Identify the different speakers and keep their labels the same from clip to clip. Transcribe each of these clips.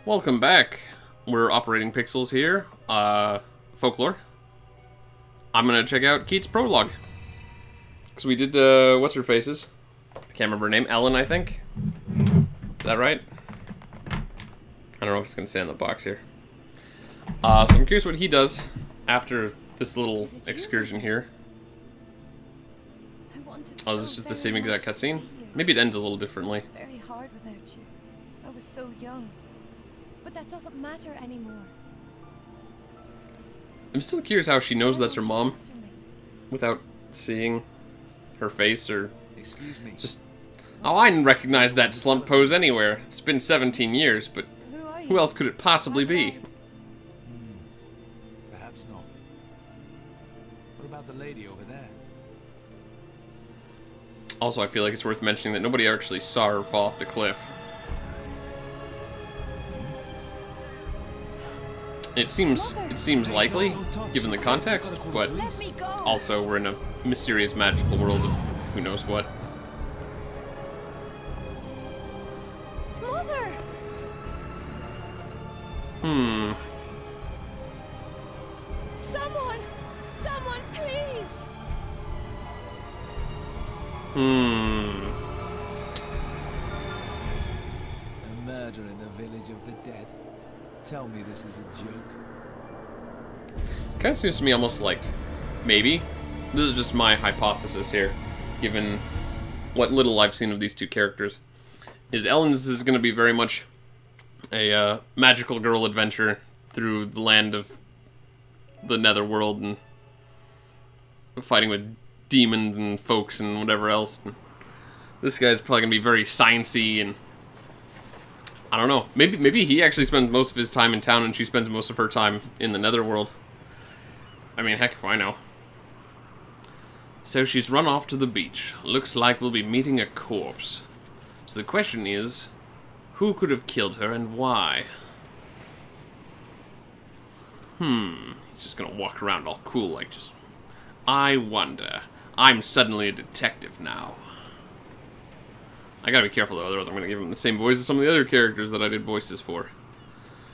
Speaker 1: Welcome back. We're operating Pixels here. Folklore. I'm gonna check out Keith's prologue. Because we did, what's her faces? I can't remember her name. Ellen, I think? Is that right? I don't know if it's gonna say in the box here. So I'm curious what he does after this little excursion here. Oh, this is just the same exact cutscene? Maybe it ends a little differently.
Speaker 2: It's very hard without you. I was so young. But that doesn't matter anymore.
Speaker 1: I'm still curious how she knows that's her mom without seeing her face or just... Oh, I didn't recognize that slump pose anywhere. It's been 17 years, but who else could it possibly be?
Speaker 3: Perhaps not. What about the lady over there?
Speaker 1: Also, I feel like it's worth mentioning that nobody actually saw her fall off the cliff. It seems likely, given the context, but also we're in a mysterious, magical world of who knows what.
Speaker 2: Mother! Someone, please!
Speaker 3: A murder in the village of the dead. Tell me this is a joke.
Speaker 1: Kind of seems to me almost like, maybe, this is just my hypothesis here, given what little I've seen of these two characters, is Ellen's is going to be very much a magical girl adventure through the land of the netherworld and fighting with demons and folks and whatever else. And this guy's probably going to be very sciencey and I don't know. Maybe he actually spends most of his time in town and she spends most of her time in the netherworld. I mean, heck if I know. So she's run off to the beach. Looks like we'll be meeting a corpse. So the question is, who could have killed her and why? He's just gonna walk around all cool like just... I wonder. I'm suddenly a detective now. I gotta be careful though, otherwise I'm gonna give him the same voice as some of the other characters that I did voices for.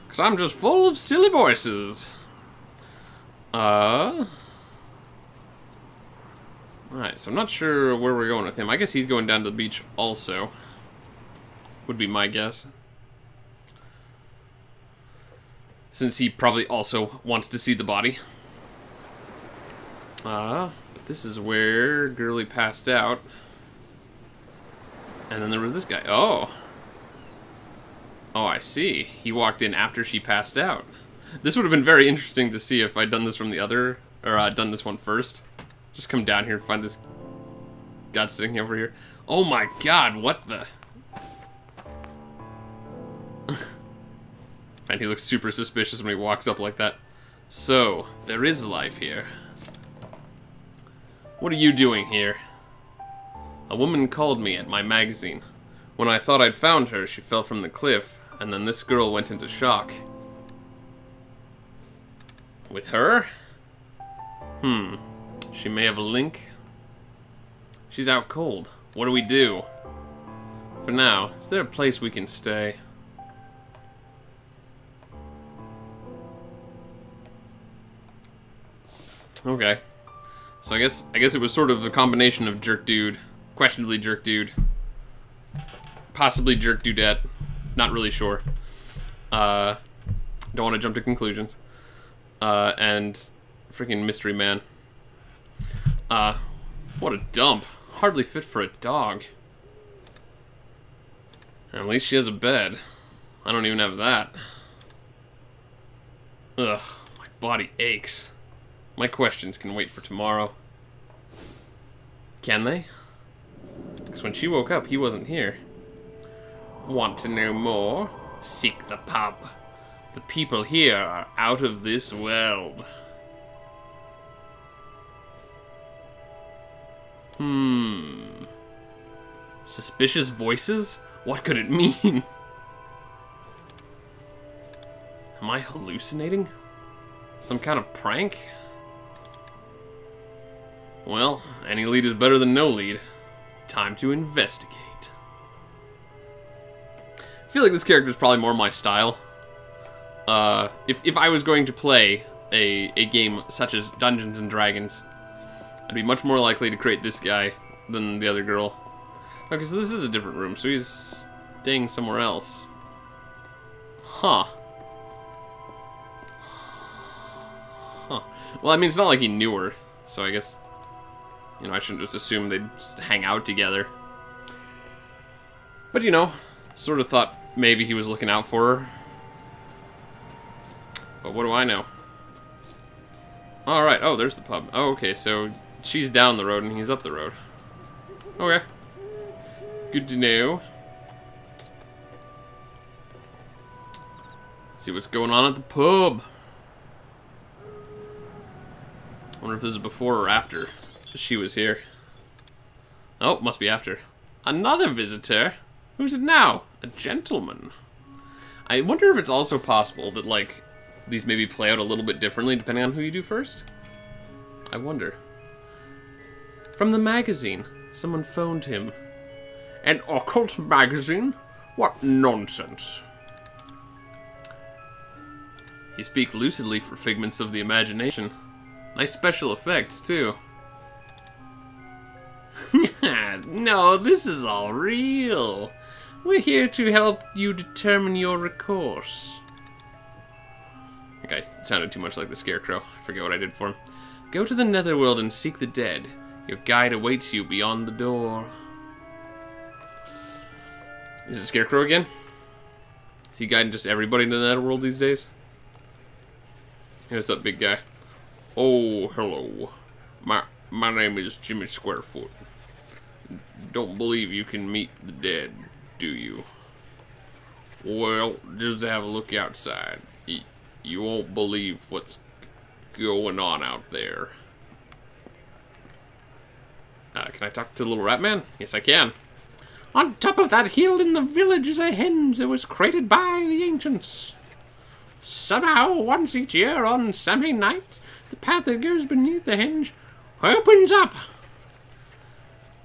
Speaker 1: Because I'm just full of silly voices. Alright, so I'm not sure where we're going with him. I guess he's going down to the beach also. Would be my guess. Since he probably also wants to see the body. But this is where Girly passed out. And then there was this guy. Oh, I see. He walked in after she passed out. This would have been very interesting to see if I'd done this from the other, or done this one first. Just come down here and find this god sitting over here. Oh my god, what the... And he looks super suspicious when he walks up like that. So, there is life here. What are you doing here? A woman called me at my magazine. When I thought I'd found her, she fell from the cliff, and then this girl went into shock. With her? She may have a link. She's out cold. What do we do? For now, is there a place we can stay? Okay. So I guess it was sort of a combination of jerk dude, questionably jerk dude, possibly jerk dudette, not really sure. Don't want to jump to conclusions. And freaking mystery man. What a dump. Hardly fit for a dog. At least she has a bed. I don't even have that. Ugh, my body aches. My questions can wait for tomorrow. Can they? Because when she woke up, he wasn't here. Want to know more? Seek the pub. The people here are out of this world. Suspicious voices? What could it mean? Am I hallucinating? Some kind of prank? Well, any lead is better than no lead. Time to investigate. I feel like this character is probably more my style. if I was going to play a game such as Dungeons and Dragons, I'd be much more likely to create this guy than the other girl. Okay, so this is a different room, so he's staying somewhere else. Huh. Huh. Well, I mean, it's not like he knew her, so I guess, you know, I shouldn't just assume they'd just hang out together. But, you know, sort of thought maybe he was looking out for her. But what do I know? Alright, oh, there's the pub. Oh, okay, so she's down the road and he's up the road. Okay. Good to know. Let's see what's going on at the pub. I wonder if this is before or after she was here. Oh, must be after. Another visitor? Who's it now? A gentleman. I wonder if it's also possible that, like, these maybe play out a little bit differently depending on who you do first. I wonder. From the magazine. Someone phoned him. An occult magazine? What nonsense. You speak lucidly for figments of the imagination. Nice special effects, too. No, this is all real. We're here to help you determine your recourse. That guy sounded too much like the Scarecrow. I forget what I did for him. Go to the Netherworld and seek the dead. Your guide awaits you beyond the door. Is it Scarecrow again? Is he guiding just everybody into the Netherworld these days? Here's that big guy. Oh, hello. My name is Jimmy Squarefoot. Don't believe you can meet the dead, do you? Well, just have a look outside. You won't believe what's going on out there. Can I talk to the little rat man? Yes, I can. On top of that hill in the village is a henge that was created by the ancients. Somehow, once each year on Samhain night, the path that goes beneath the henge opens up.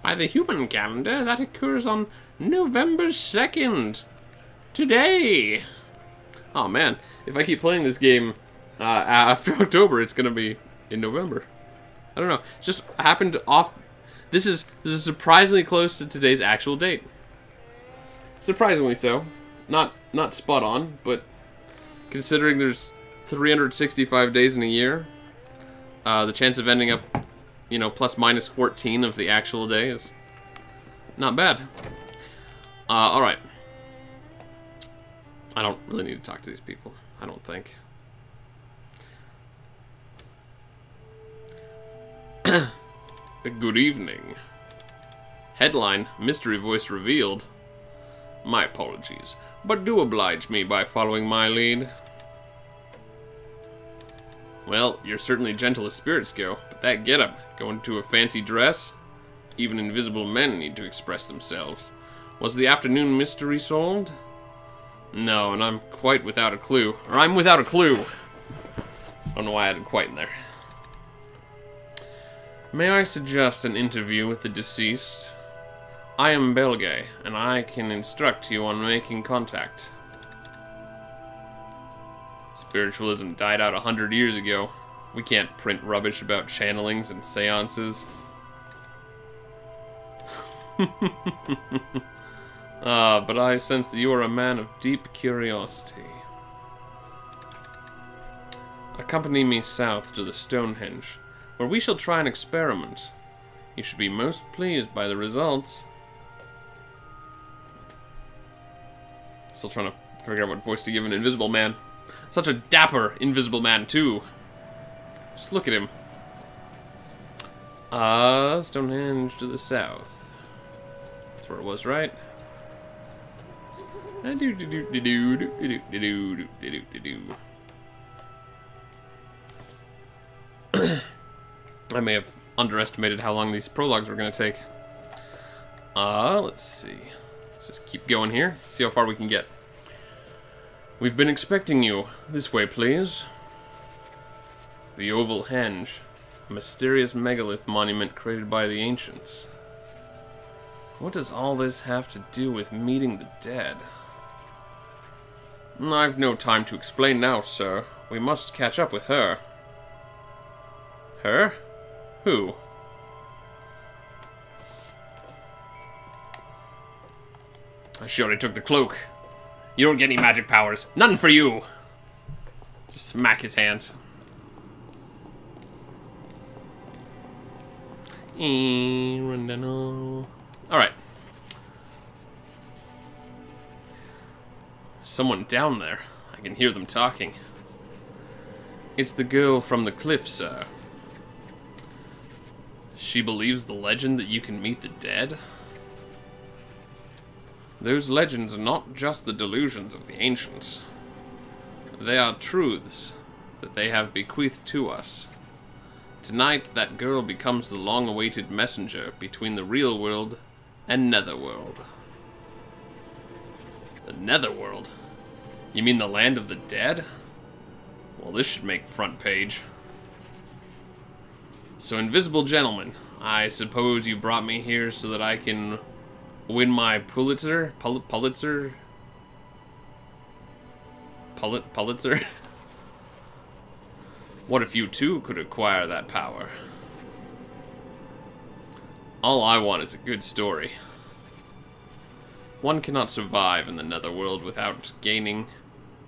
Speaker 1: By the human calendar, that occurs on November 2nd. Today. Oh man, if I keep playing this game after October, it's gonna be in November. I don't know. It just happened off. This is surprisingly close to today's actual date. Surprisingly so. Not spot on, but considering there's 365 days in a year, the chance of ending up, you know, plus minus 14 of the actual day is not bad. Alright. I don't really need to talk to these people, I don't think. Good evening. Headline, mystery voice revealed. My apologies, but do oblige me by following my lead. Well, you're certainly gentle as spirits go, but that getup, going to a fancy dress? Even invisible men need to express themselves. Was the afternoon mystery solved? No, and I'm quite without a clue. Or I'm without a clue. I don't know why I added quite in there. May I suggest an interview with the deceased? I am Belgay, and I can instruct you on making contact. Spiritualism died out 100 years ago. We can't print rubbish about channelings and seances. But I sense that you are a man of deep curiosity. Accompany me south to the Stonehenge, where we shall try an experiment. You should be most pleased by the results. Still trying to figure out what voice to give an invisible man. Such a dapper invisible man, too. Just look at him. Stonehenge to the south. That's where it was, right? I may have underestimated how long these prologues were going to take. Let's see. Let's just keep going here. See how far we can get. We've been expecting you. This way, please. The Oval Henge. A mysterious megalith monument created by the ancients. What does all this have to do with meeting the dead? I've no time to explain now, sir. We must catch up with her. Her? Who? She already took the cloak. You don't get any magic powers. None for you! Just smack his hands. Alright. Someone down there. I can hear them talking. It's the girl from the cliff, sir. She believes the legend that you can meet the dead? Those legends are not just the delusions of the ancients. They are truths that they have bequeathed to us. Tonight, that girl becomes the long-awaited messenger between the real world and Netherworld. The Netherworld? You mean the land of the dead? Well, this should make front page. So, invisible gentleman, I suppose you brought me here so that I can win my Pulitzer? Pulitzer? What if you too could acquire that power? All I want is a good story. One cannot survive in the Netherworld without gaining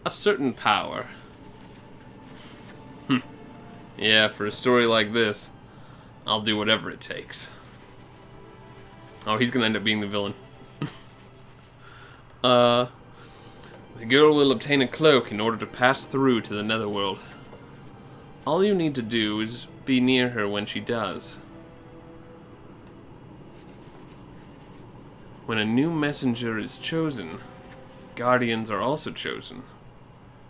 Speaker 1: a certain power. Yeah, for a story like this, I'll do whatever it takes. Oh, he's gonna end up being the villain. The girl will obtain a cloak in order to pass through to the Netherworld. All you need to do is be near her when she does. When a new messenger is chosen, guardians are also chosen.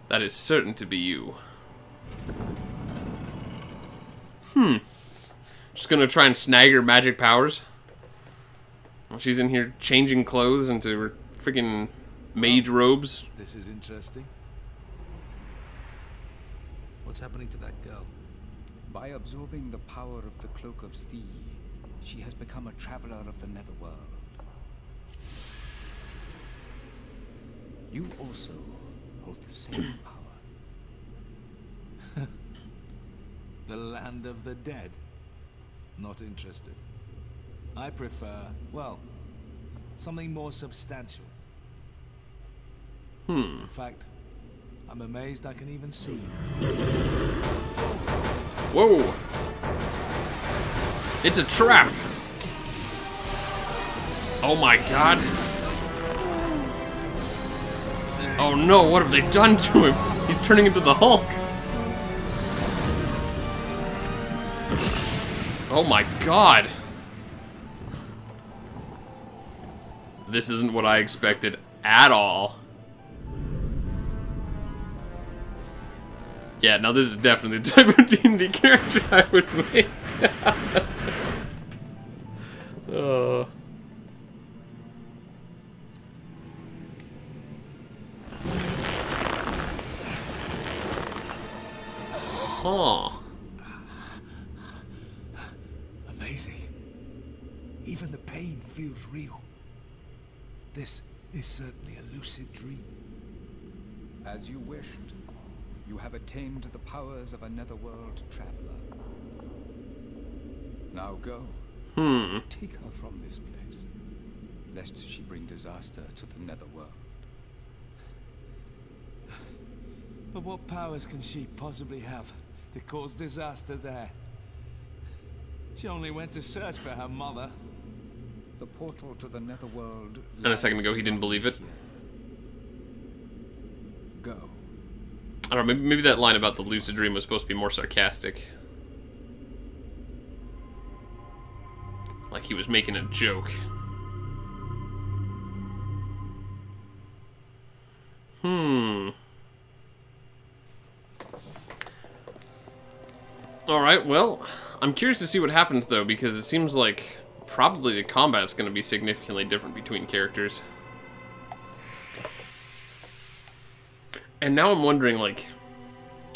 Speaker 1: That is certain to be you. Just gonna try and snag her magic powers. While she's in here changing clothes into her freaking mage robes.
Speaker 3: This is interesting. What's happening to that girl?
Speaker 4: By absorbing the power of the Cloak of Steel, she has become a traveler of the Netherworld. You also hold the same power.
Speaker 3: The land of the dead? Not interested. I prefer, well, something more substantial. In fact, I'm amazed I can even see you.
Speaker 1: Whoa! It's a trap! Oh my god! Oh no, what have they done to him? He's turning into the Hulk! Oh my god! This isn't what I expected at all. Yeah, now this is definitely the type of D&D character I would make. Oh. Huh.
Speaker 3: Amazing. Even the pain feels real. This is certainly a lucid dream.
Speaker 4: As you wished, you have attained the powers of a Netherworld traveler. Now go. Take her from this place, lest she bring disaster to the Netherworld.
Speaker 3: But what powers can she possibly have to cause disaster there? She only went to search for her mother.
Speaker 4: The portal to the Netherworld.
Speaker 1: And a second ago, he didn't believe it.
Speaker 4: Go.
Speaker 1: I don't know, maybe that line about the lucid dream was supposed to be more sarcastic. Like he was making a joke. Alright, well, I'm curious to see what happens though, because it seems like probably the combat's going to be significantly different between characters. And now I'm wondering, like,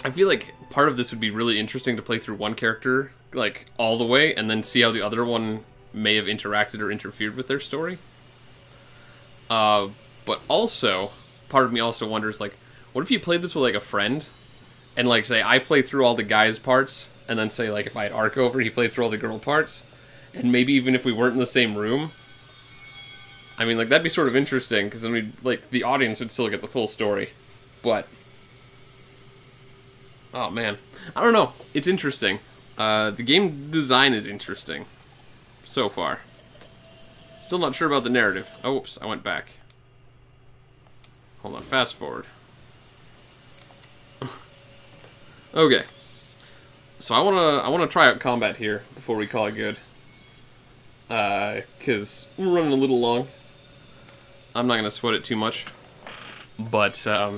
Speaker 1: I feel like part of this would be really interesting to play through one character, like, all the way, and then see how the other one may have interacted or interfered with their story. But also, part of me also wonders, like, What if you played this with, like, a friend? And, like, say, I play through all the guys' parts, and then say, like, if I had Ark over, he played through all the girl parts. And maybe even if we weren't in the same room. I mean, like, that'd be sort of interesting, because then we'd, like, the audience would still get the full story. But... oh, man. I don't know. It's interesting. The game design is interesting. So far. Still not sure about the narrative. Oh, oops, I went back. Hold on, fast forward. Okay. So I wanna try out combat here before we call it good. Cause we're running a little long. I'm not gonna sweat it too much. But I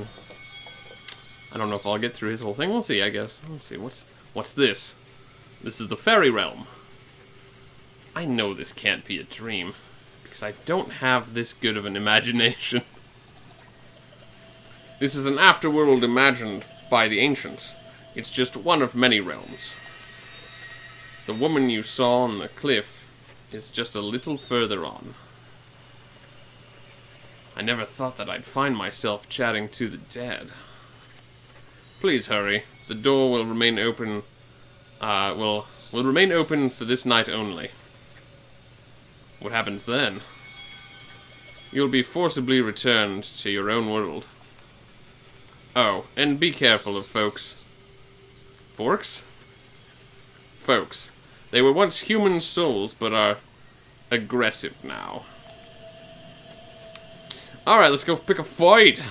Speaker 1: don't know if I'll get through his whole thing. We'll see, I guess. Let's see, what's this? This is the fairy realm. I know this can't be a dream, because I don't have this good of an imagination. This is an afterworld imagined by the ancients. It's just one of many realms. The woman you saw on the cliff is just a little further on. I never thought that I'd find myself chatting to the dead. Please hurry. The door will remain open. Will remain open for this night only. What happens then? You'll be forcibly returned to your own world. Oh, and be careful of folks. Forks? Folks. They were once human souls, but are aggressive now. Alright, let's go pick a fight.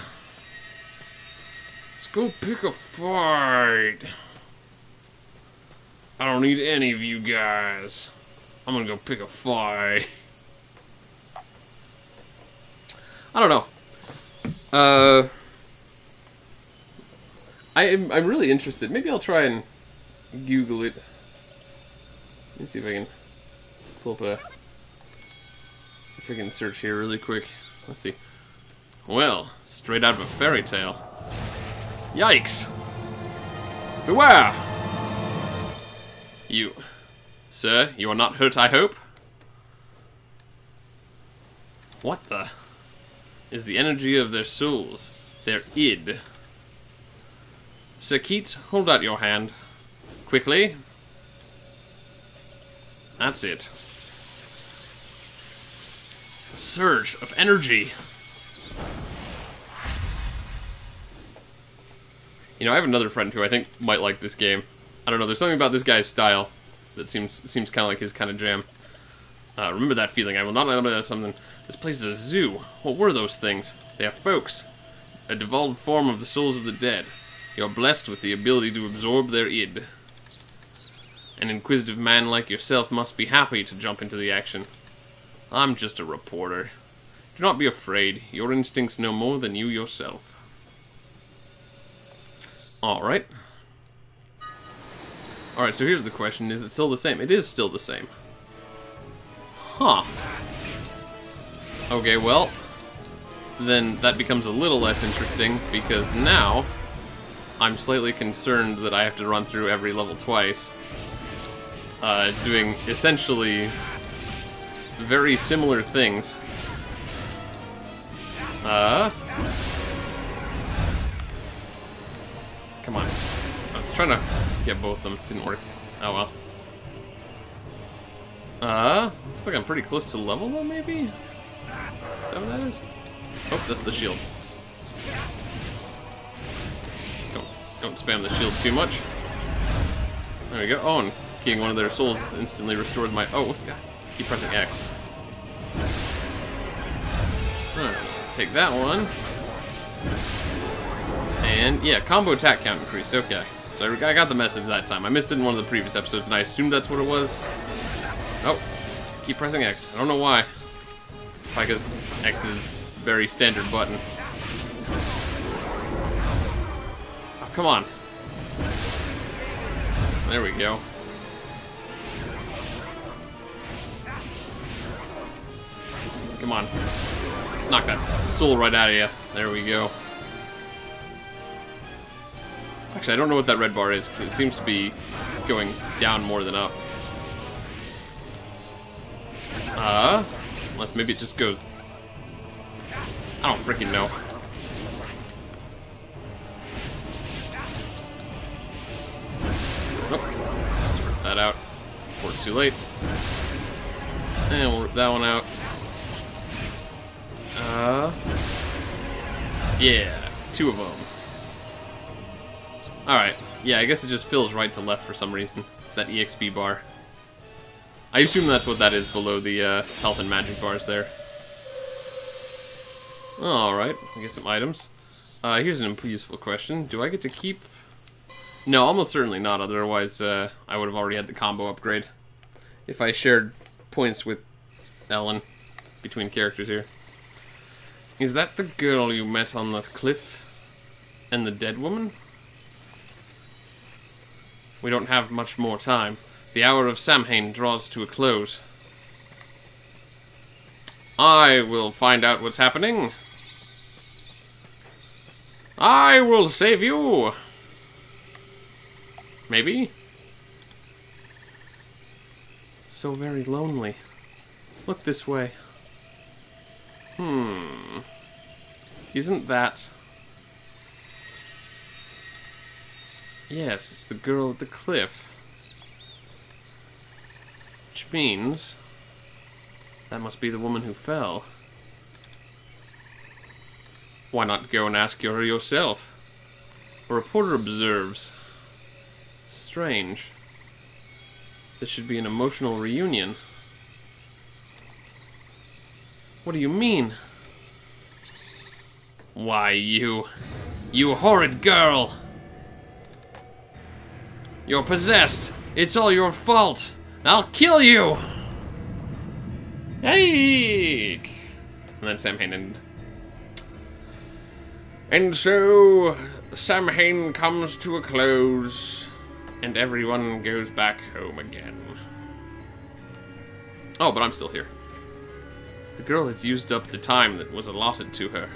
Speaker 1: Let's go pick a fight. I don't need any of you guys. I'm gonna go pick a fight. I don't know. I'm really interested. Maybe I'll try and Google it. Let me see if I can pull up a freaking search here really quick. Let's see. Well, straight out of a fairy tale. Yikes! Beware! You... Sir, you are not hurt, I hope? What the... is the energy of their souls, their id. Sir Keats, hold out your hand. Quickly. That's it. A surge of energy. You know, I have another friend who I think might like this game. I don't know, there's something about this guy's style that seems kind of like his kind of jam. Remember that feeling. I will not let something. This place is a zoo. What were those things? They are folks. A devolved form of the souls of the dead. You are blessed with the ability to absorb their id. An inquisitive man like yourself must be happy to jump into the action. I'm just a reporter. Do not be afraid. Your instincts know more than you yourself. Alright. Alright, so here's the question. Is it still the same? It is still the same. Huh. Okay, well, then that becomes a little less interesting, because now I'm slightly concerned that I have to run through every level twice, doing essentially very similar things. Come on. I was trying to get both of them. Didn't work. Oh well. Looks like I'm pretty close to level though, maybe? Is that what that is? Oh, that's the shield. Don't spam the shield too much. There we go. Oh, and getting one of their souls instantly restores my... oh, God. Keep pressing X. Let's take that one. And, yeah, combo attack count increased. Okay. So I got the message that time. I missed it in one of the previous episodes, and I assumed that's what it was. Oh. Keep pressing X. I don't know why. Probably because X is a very standard button. Oh, come on. There we go. Come on. Knock that soul right out of you. There we go. Actually, I don't know what that red bar is, because it seems to be going down more than up. Unless maybe it just goes... I don't freaking know. that out before it's too late. And we'll rip that one out. Yeah, 2 of them. Alright, yeah, I guess it just fills right to left for some reason, that EXP bar. I assume that's what that is below the health and magic bars there. Alright, I get some items. Here's an useful question. Do I get to keep... No, almost certainly not, otherwise I would have already had the combo upgrade. If I shared points with Ellen between characters here. Is that the girl you met on the cliff? And the dead woman? We don't have much more time. The hour of Samhain draws to a close. I will find out what's happening. I will save you! Maybe? So very lonely. Look this way. Isn't that... Yes, it's the girl at the cliff. Which means... that must be the woman who fell. Why not go and ask her yourself? A reporter observes. Strange. This should be an emotional reunion. What do you mean? Why, you horrid girl! You're possessed! It's all your fault! I'll kill you! Yike! And then Samhain ended. And so, Samhain comes to a close, and everyone goes back home again. Oh, but I'm still here. The girl has used up the time that was allotted to her.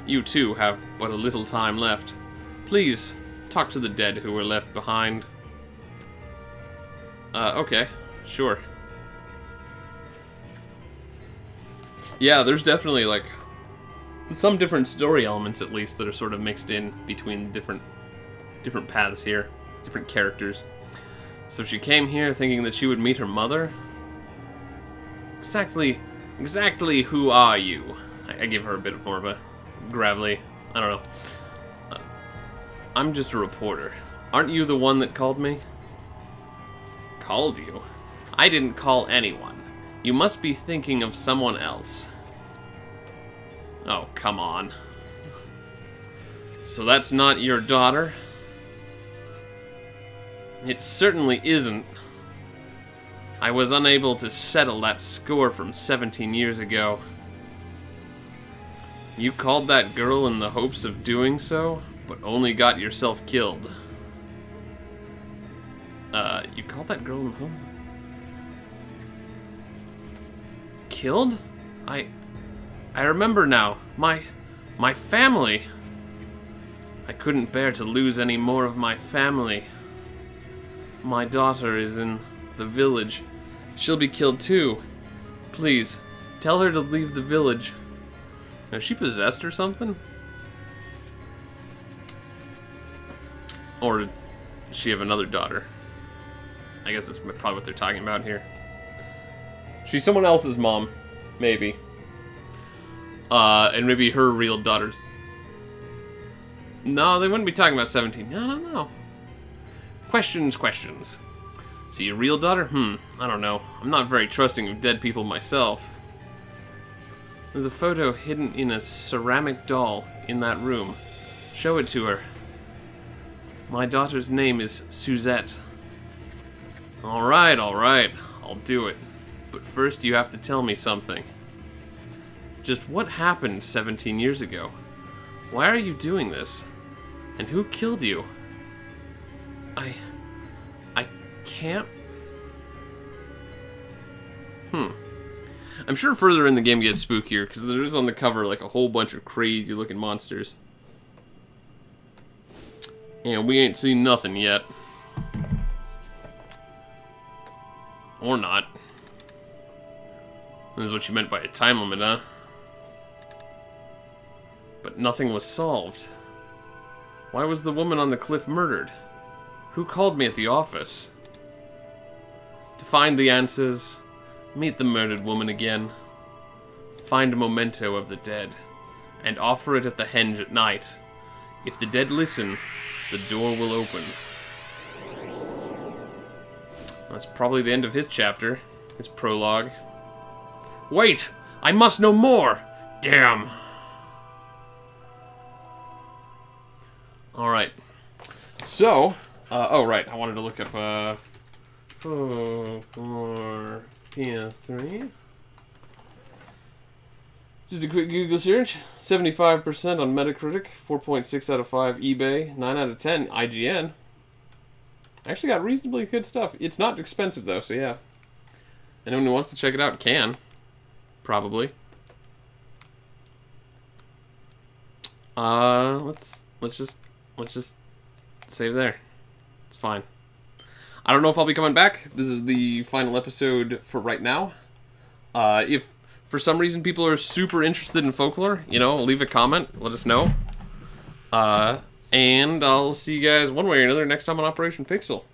Speaker 1: You too have but a little time left. Please, talk to the dead who were left behind. Okay, sure. Yeah, there's definitely, like, some different story elements, at least, that are sort of mixed in between different paths here, different characters. So she came here thinking that she would meet her mother? Exactly who are you? I give her a bit more of a gravelly, I don't know. I'm just a reporter. Aren't you the one that called me? Called you? I didn't call anyone. You must be thinking of someone else. Oh, come on. So that's not your daughter? It certainly isn't. I was unable to settle that score from 17 years ago. You called that girl in the hopes of doing so, but only got yourself killed. You called that girl in the hope? Killed? I remember now. My family. I couldn't bear to lose any more of my family. My daughter is in the village. She'll be killed too. Please, tell her to leave the village. Is she possessed or something? Or does she have another daughter? I guess that's probably what they're talking about here. She's someone else's mom. Maybe. And maybe her real daughters. No, they wouldn't be talking about 17. I don't know. Questions. So your real daughter? I don't know. I'm not very trusting of dead people myself. There's a photo hidden in a ceramic doll in that room. Show it to her. My daughter's name is Suzette. Alright, I'll do it. But first you have to tell me something. Just what happened 17 years ago? Why are you doing this? And who killed you? I can't... I'm sure further in the game gets spookier, because there's on the cover like a whole bunch of crazy looking monsters. And we ain't seen nothing yet. Or not. This is what you meant by a time limit, huh? But nothing was solved. Why was the woman on the cliff murdered? Who called me at the office? To find the answers, meet the murdered woman again. Find a memento of the dead, and offer it at the henge at night. If the dead listen, the door will open. That's probably the end of his chapter, his prologue. Wait! I must know more! Damn! Alright. So, oh right, I wanted to look up, Folklore PS3. Just a quick Google search. 75% on Metacritic, 4.6 out of 5 eBay, 9 out of 10 IGN. Actually got reasonably good stuff. It's not expensive though, so yeah. Anyone who wants to check it out can. Probably. Let's just save there. It's fine. I don't know if I'll be coming back. This is the final episode for right now. If for some reason people are super interested in Folklore, you know, leave a comment, let us know. And I'll see you guys one way or another next time on Operation Pixel.